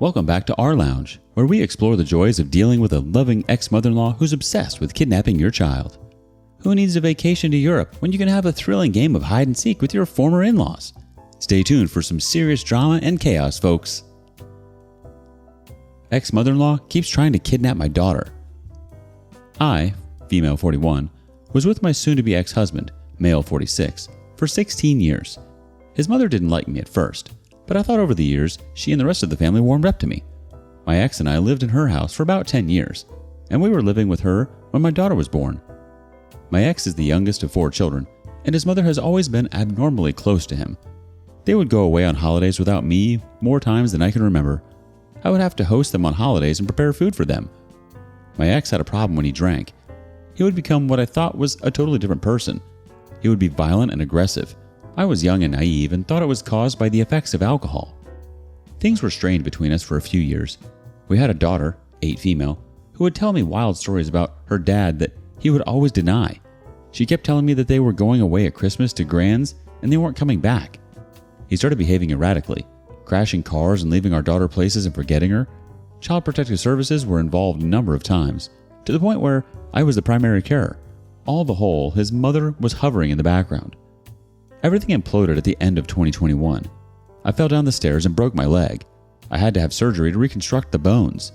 Welcome back to rLounge, where we explore the joys of dealing with a loving ex-mother-in-law who's obsessed with kidnapping your child. Who needs a vacation to Europe when you can have a thrilling game of hide and seek with your former in-laws? Stay tuned for some serious drama and chaos, folks. Ex-mother-in-law keeps trying to kidnap my daughter. I, female 41, was with my soon-to-be ex-husband, male 46, for 16 years. His mother didn't like me at first, but I thought over the years she and the rest of the family warmed up to me. My ex and I lived in her house for about 10 years, and we were living with her when my daughter was born. My ex is the youngest of 4 children, and his mother has always been abnormally close to him. They would go away on holidays without me more times than I can remember. I would have to host them on holidays and prepare food for them. My ex had a problem when he drank. He would become what I thought was a totally different person. He would be violent and aggressive. I was young and naive and thought it was caused by the effects of alcohol. Things were strained between us for a few years. We had a daughter, 8 female, who would tell me wild stories about her dad that he would always deny. She kept telling me that they were going away at Christmas to Grand's and they weren't coming back. He started behaving erratically, crashing cars and leaving our daughter places and forgetting her. Child Protective Services were involved a number of times, to the point where I was the primary carer. All the whole, his mother was hovering in the background. Everything imploded at the end of 2021. I fell down the stairs and broke my leg. I had to have surgery to reconstruct the bones.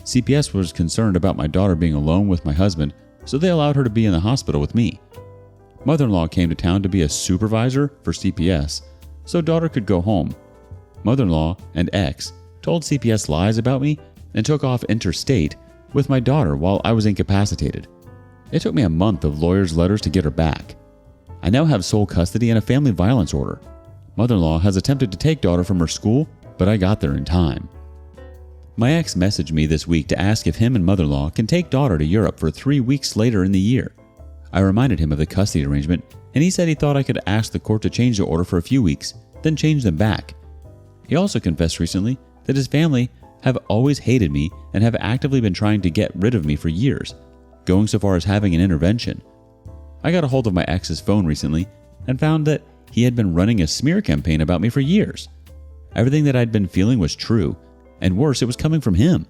CPS was concerned about my daughter being alone with my husband, so they allowed her to be in the hospital with me. Mother-in-law came to town to be a supervisor for CPS, so daughter could go home. Mother-in-law and ex told CPS lies about me and took off interstate with my daughter while I was incapacitated. It took me a month of lawyers' letters to get her back. I now have sole custody and a family violence order. Mother-in-law has attempted to take daughter from her school, but I got there in time. My ex messaged me this week to ask if him and mother-in-law can take daughter to Europe for 3 weeks later in the year. I reminded him of the custody arrangement, and he said he thought I could ask the court to change the order for a few weeks, then change them back. He also confessed recently that his family have always hated me and have actively been trying to get rid of me for years, going so far as having an intervention. I got a hold of my ex's phone recently and found that he had been running a smear campaign about me for years. Everything that I'd been feeling was true, and worse, it was coming from him.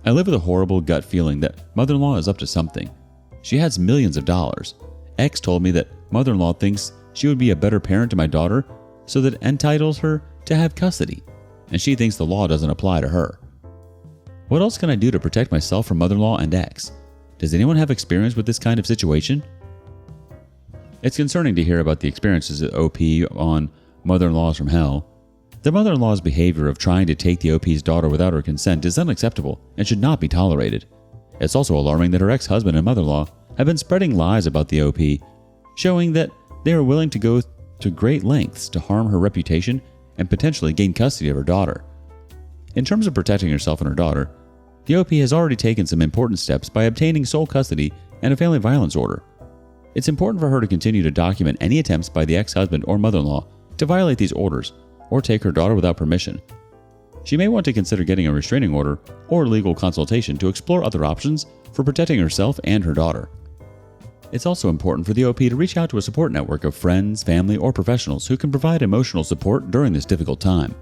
I live with a horrible gut feeling that mother-in-law is up to something. She has millions of dollars. Ex told me that mother-in-law thinks she would be a better parent to my daughter, so that entitles her to have custody, and she thinks the law doesn't apply to her. What else can I do to protect myself from mother-in-law and ex? Does anyone have experience with this kind of situation? It's concerning to hear about the experiences of OP on Mother-in-Laws from Hell. The mother-in-law's behavior of trying to take the OP's daughter without her consent is unacceptable and should not be tolerated. It's also alarming that her ex-husband and mother-in-law have been spreading lies about the OP, showing that they are willing to go to great lengths to harm her reputation and potentially gain custody of her daughter. In terms of protecting herself and her daughter, the OP has already taken some important steps by obtaining sole custody and a family violence order. It's important for her to continue to document any attempts by the ex-husband or mother-in-law to violate these orders or take her daughter without permission. She may want to consider getting a restraining order or legal consultation to explore other options for protecting herself and her daughter. It's also important for the OP to reach out to a support network of friends, family, or professionals who can provide emotional support during this difficult time.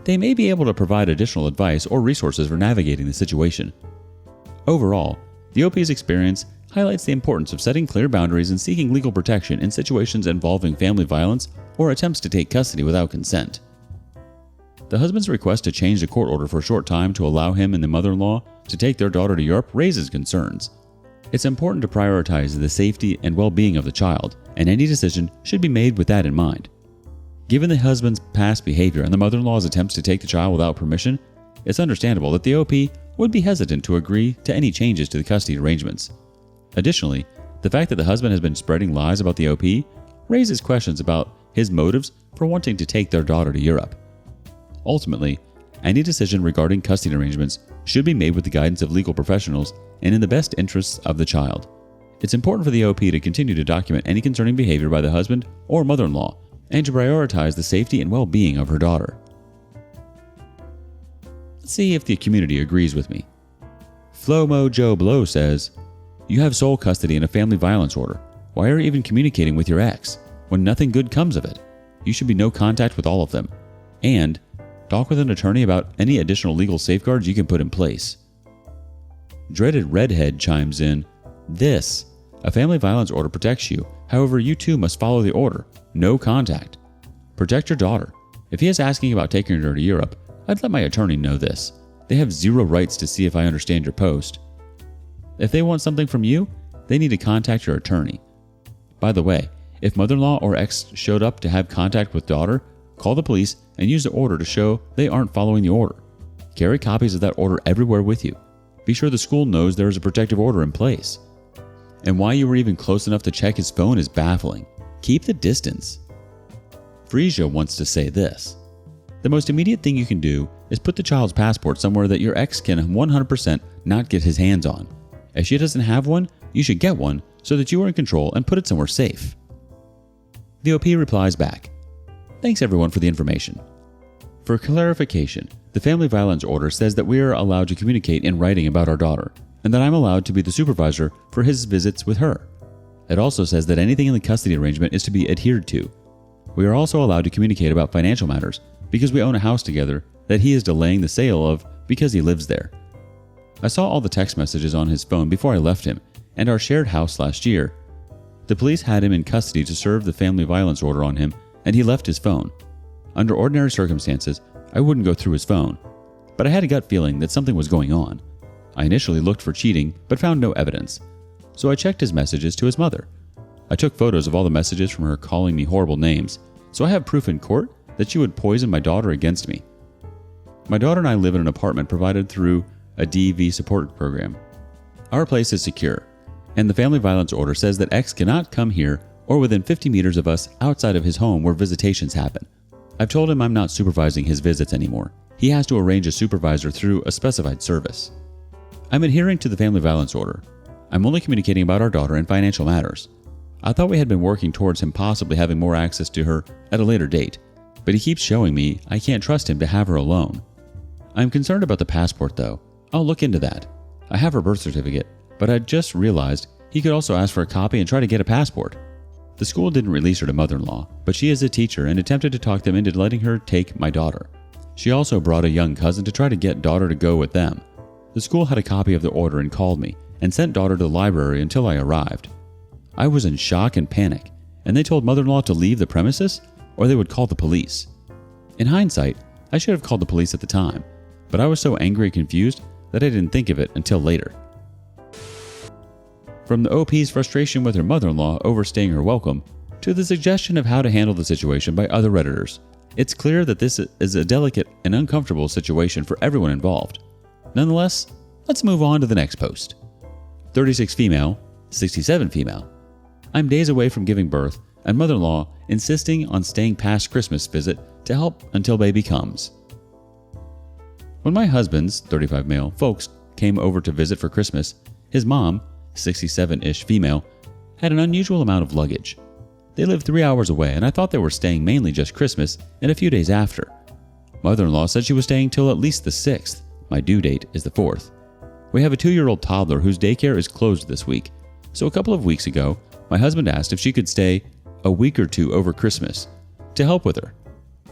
They may be able to provide additional advice or resources for navigating the situation. Overall, the OP's experience highlights the importance of setting clear boundaries and seeking legal protection in situations involving family violence or attempts to take custody without consent. The husband's request to change the court order for a short time to allow him and the mother-in-law to take their daughter to Europe raises concerns. It's important to prioritize the safety and well-being of the child, and any decision should be made with that in mind. Given the husband's past behavior and the mother-in-law's attempts to take the child without permission, it's understandable that the OP would be hesitant to agree to any changes to the custody arrangements. Additionally, the fact that the husband has been spreading lies about the OP raises questions about his motives for wanting to take their daughter to Europe. Ultimately, any decision regarding custody arrangements should be made with the guidance of legal professionals and in the best interests of the child. It's important for the OP to continue to document any concerning behavior by the husband or mother-in-law and to prioritize the safety and well-being of her daughter. Let's see if the community agrees with me. Flomo Joe Blow says, "You have sole custody and a family violence order. Why are you even communicating with your ex? When nothing good comes of it, you should be no contact with all of them. And Talk with an attorney about any additional legal safeguards you can put in place. Dreaded Redhead chimes in, "This. A family violence order protects you. However, you too must follow the order. No contact. Protect your daughter. If he is asking about taking her to Europe, I'd let my attorney know this. They have zero rights to see if I understand your post. If they want something from you, they need to contact your attorney. By the way, if mother-in-law or ex showed up to have contact with daughter, call the police and use the order to show they aren't following the order. Carry copies of that order everywhere with you. Be sure the school knows there is a protective order in place. And why you were even close enough to check his phone is baffling. Keep the distance." Frisia wants to say this. "The most immediate thing you can do is put the child's passport somewhere that your ex can 100% not get his hands on. If she doesn't have one, you should get one so that you are in control and put it somewhere safe." The OP replies back, "Thanks everyone for the information. For clarification, the family violence order says that we are allowed to communicate in writing about our daughter, and that I'm allowed to be the supervisor for his visits with her. It also says that anything in the custody arrangement is to be adhered to. We are also allowed to communicate about financial matters because we own a house together that he is delaying the sale of because he lives there. I saw all the text messages on his phone before I left him and our shared house last year. The police had him in custody to serve the family violence order on him, and he left his phone. Under ordinary circumstances, I wouldn't go through his phone, but I had a gut feeling that something was going on. I initially looked for cheating, but found no evidence. So I checked his messages to his mother. I took photos of all the messages from her calling me horrible names, so I have proof in court that she would poison my daughter against me. My daughter and I live in an apartment provided through a DV support program. Our place is secure, and the family violence order says that X cannot come here or within 50 meters of us outside of his home where visitations happen. I've told him I'm not supervising his visits anymore. He has to arrange a supervisor through a specified service. I'm adhering to the family violence order. I'm only communicating about our daughter and financial matters. I thought we had been working towards him possibly having more access to her at a later date, but he keeps showing me I can't trust him to have her alone. I'm concerned about the passport though. I'll look into that. I have her birth certificate, but I just realized he could also ask for a copy and try to get a passport. The school didn't release her to mother-in-law, but she is a teacher and attempted to talk them into letting her take my daughter. She also brought a young cousin to try to get daughter to go with them. The school had a copy of the order and called me and sent daughter to the library until I arrived. I was in shock and panic, and they told mother-in-law to leave the premises or they would call the police. In hindsight, I should have called the police at the time, but I was so angry and confused that I didn't think of it until later. From the OP's frustration with her mother-in-law overstaying her welcome to the suggestion of how to handle the situation by other Redditors, it's clear that this is a delicate and uncomfortable situation for everyone involved. Nonetheless, let's move on to the next post. 36 female, 67 female. I'm days away from giving birth and mother-in-law insisting on staying past Christmas visit to help until baby comes. When my husband's 35 male folks came over to visit for Christmas, his mom, 67-ish female, had an unusual amount of luggage. They lived 3 hours away and I thought they were staying mainly just Christmas and a few days after. Mother-in-law said she was staying till at least the 6th. My due date is the 4th. We have a 2-year-old toddler whose daycare is closed this week, so a couple of weeks ago, my husband asked if she could stay a week or two over Christmas to help with her.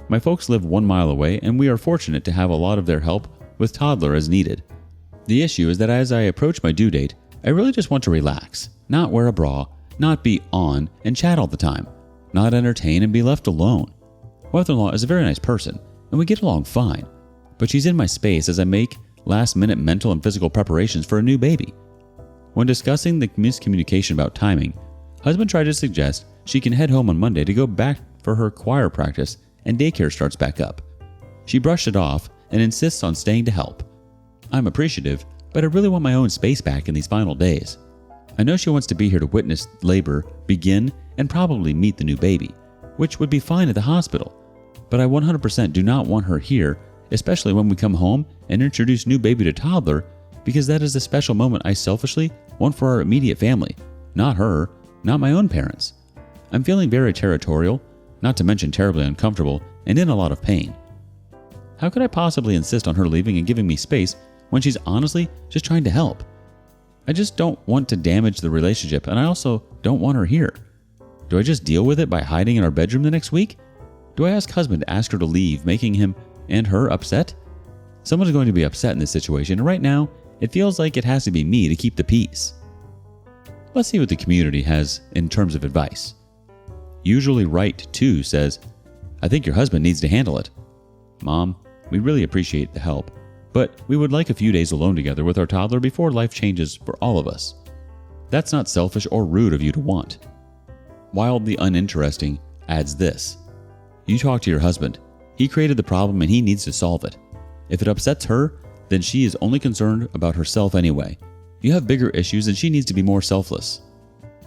My folks live 1 mile away and we are fortunate to have a lot of their help with toddler as needed. The issue is that as I approach my due date, I really just want to relax, not wear a bra, not be on and chat all the time, not entertain and be left alone. Mother-in-law is a very nice person and we get along fine, but she's in my space as I make last-minute mental and physical preparations for a new baby. When discussing the miscommunication about timing, husband tried to suggest she can head home on Monday to go back for her choir practice and daycare starts back up. She brushed it off and insists on staying to help. I'm appreciative, but I really want my own space back in these final days. I know she wants to be here to witness labor begin and probably meet the new baby, which would be fine at the hospital, but I 100% do not want her here, especially when we come home and introduce new baby to toddler, because that is a special moment I selfishly want for our immediate family, not her, not my own parents. I'm feeling very territorial, not to mention terribly uncomfortable and in a lot of pain. How could I possibly insist on her leaving and giving me space when she's honestly just trying to help? I just don't want to damage the relationship and I also don't want her here. Do I just deal with it by hiding in our bedroom the next week? Do I ask husband to ask her to leave, making him and her upset? Someone's going to be upset in this situation, and right now, it feels like it has to be me to keep the peace. Let's see what the community has in terms of advice. Usually Right 2 says, I think your husband needs to handle it. Mom, we really appreciate the help, but we would like a few days alone together with our toddler before life changes for all of us. That's not selfish or rude of you to want. Wildly Uninteresting adds this. You talk to your husband. He created the problem and he needs to solve it. If it upsets her, then she is only concerned about herself anyway. You have bigger issues and she needs to be more selfless.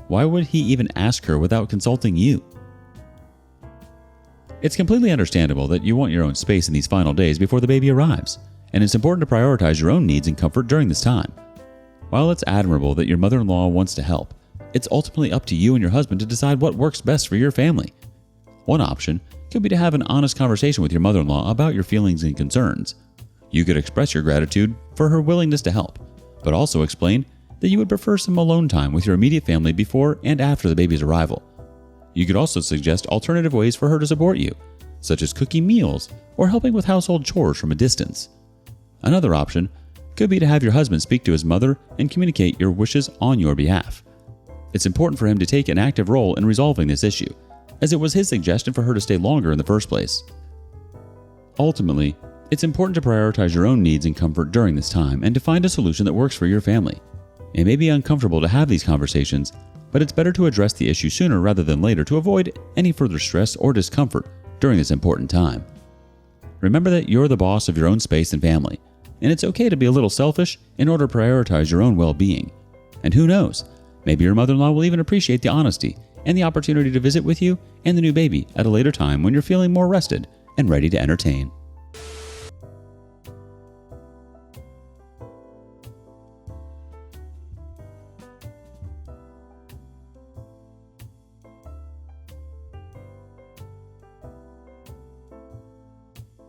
Why would he even ask her without consulting you? It's completely understandable that you want your own space in these final days before the baby arrives, and it's important to prioritize your own needs and comfort during this time. While it's admirable that your mother-in-law wants to help, it's ultimately up to you and your husband to decide what works best for your family. One option could be to have an honest conversation with your mother-in-law about your feelings and concerns. You could express your gratitude for her willingness to help, but also explain that you would prefer some alone time with your immediate family before and after the baby's arrival. You could also suggest alternative ways for her to support you, such as cooking meals or helping with household chores from a distance. Another option could be to have your husband speak to his mother and communicate your wishes on your behalf. It's important for him to take an active role in resolving this issue, as it was his suggestion for her to stay longer in the first place. Ultimately, it's important to prioritize your own needs and comfort during this time and to find a solution that works for your family. It may be uncomfortable to have these conversations, but it's better to address the issue sooner rather than later to avoid any further stress or discomfort during this important time. Remember that you're the boss of your own space and family, and it's okay to be a little selfish in order to prioritize your own well-being. And who knows, maybe your mother-in-law will even appreciate the honesty and the opportunity to visit with you and the new baby at a later time when you're feeling more rested and ready to entertain.